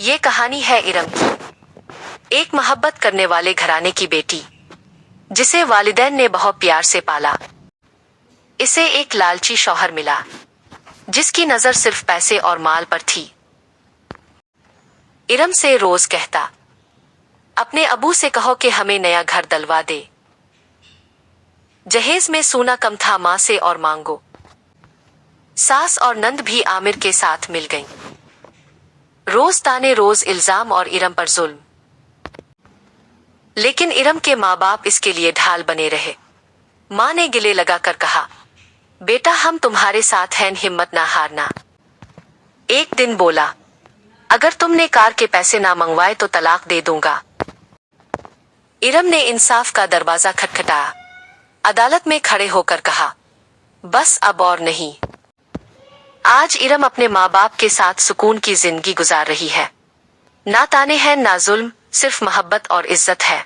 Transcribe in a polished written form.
یہ کہانی ہے ارم کی، ایک محبت کرنے والے گھرانے کی بیٹی جسے والدین نے بہت پیار سے پالا۔ اسے ایک لالچی شوہر ملا جس کی نظر صرف پیسے اور مال پر تھی۔ ارم سے روز کہتا، اپنے ابو سے کہو کہ ہمیں نیا گھر دلوا دے، جہیز میں سونا کم تھا، ماں سے اور مانگو۔ ساس اور نند بھی عامر کے ساتھ مل گئیں، روز تانے، روز الزام اور ارم پر ظلم۔ لیکن ارم کے ماں باپ اس کے لیے ڈھال بنے رہے۔ ماں نے گلے لگا کر کہا، بیٹا ہم تمہارے ساتھ ہیں، ہمت نہ ہارنا۔ ایک دن بولا، اگر تم نے کار کے پیسے نہ منگوائے تو طلاق دے دوں گا۔ ارم نے انصاف کا دروازہ کھٹکھٹایا، عدالت میں کھڑے ہو کر کہا، بس اب اور نہیں۔ آج ارم اپنے ماں باپ کے ساتھ سکون کی زندگی گزار رہی ہے۔ نہ تانے ہیں نہ ظلم، صرف محبت اور عزت ہے۔